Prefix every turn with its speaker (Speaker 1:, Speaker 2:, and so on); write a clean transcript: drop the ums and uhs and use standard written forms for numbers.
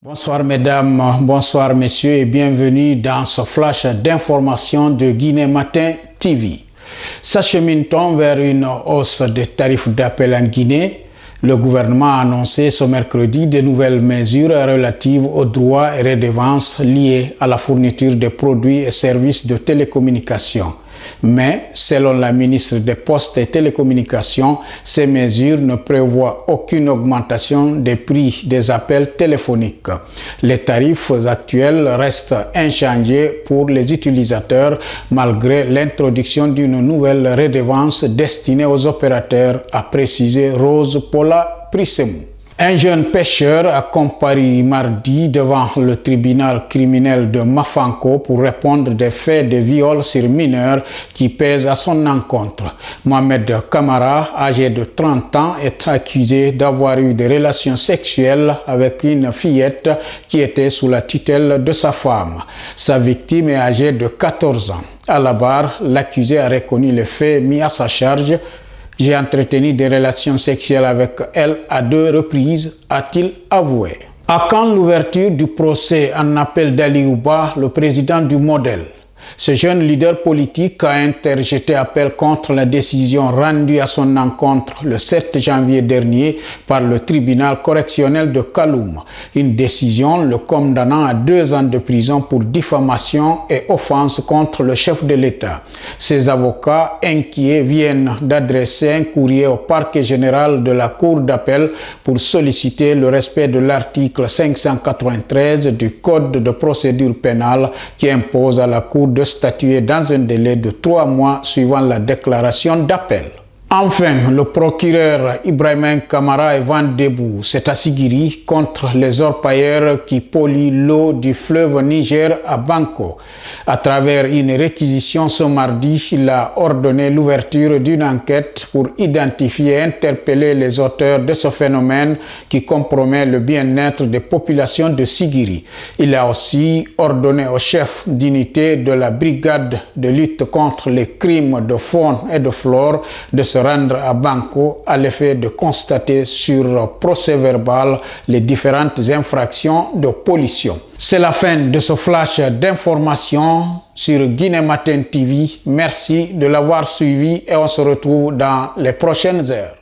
Speaker 1: Bonsoir mesdames, bonsoir messieurs et bienvenue dans ce flash d'information de Guinée Matin TV. S'achemine-t-on vers une hausse des tarifs d'appel en Guinée? Le gouvernement a annoncé ce mercredi de nouvelles mesures relatives aux droits et redevances liés à la fourniture de produits et services de télécommunications. Mais, selon la ministre des Postes et Télécommunications, ces mesures ne prévoient aucune augmentation des prix des appels téléphoniques. Les tarifs actuels restent inchangés pour les utilisateurs malgré l'introduction d'une nouvelle redevance destinée aux opérateurs, a précisé Rose Paula Prissemou. Un jeune pêcheur a comparu mardi devant le tribunal criminel de Mafanko pour répondre des faits de viol sur mineurs qui pèsent à son encontre. Mohamed Kamara, âgé de 30 ans, est accusé d'avoir eu des relations sexuelles avec une fillette qui était sous la tutelle de sa femme. Sa victime est âgée de 14 ans. À la barre, l'accusé a reconnu les faits mis à sa charge. J'ai entretenu des relations sexuelles avec elle à 2 reprises, a-t-il avoué. À quand l'ouverture du procès en appel d'Ali Ouba, le président du Modèle? Ce jeune leader politique a interjeté appel contre la décision rendue à son encontre le 7 janvier dernier par le tribunal correctionnel de Kaloum. Une décision le condamnant à 2 ans de prison pour diffamation et offense contre le chef de l'État. Ses avocats inquiets viennent d'adresser un courrier au parquet général de la Cour d'appel pour solliciter le respect de l'article 593 du Code de procédure pénale qui impose à la Cour de statuer dans un délai de 3 mois suivant la déclaration d'appel. Enfin, le procureur Ibrahim Kamara est vent debout. C'est à Sigiri contre les orpailleurs qui polluent l'eau du fleuve Niger à Banko. À travers une réquisition ce mardi, il a ordonné l'ouverture d'une enquête pour identifier et interpeller les auteurs de ce phénomène qui compromet le bien-être des populations de Sigiri. Il a aussi ordonné au chef d'unité de la brigade de lutte contre les crimes de faune et de flore de se rendre à Banko à l'effet de constater sur procès-verbal les différentes infractions de pollution. C'est la fin de ce flash d'information sur Guinée Matin TV. Merci de l'avoir suivi et on se retrouve dans les prochaines heures.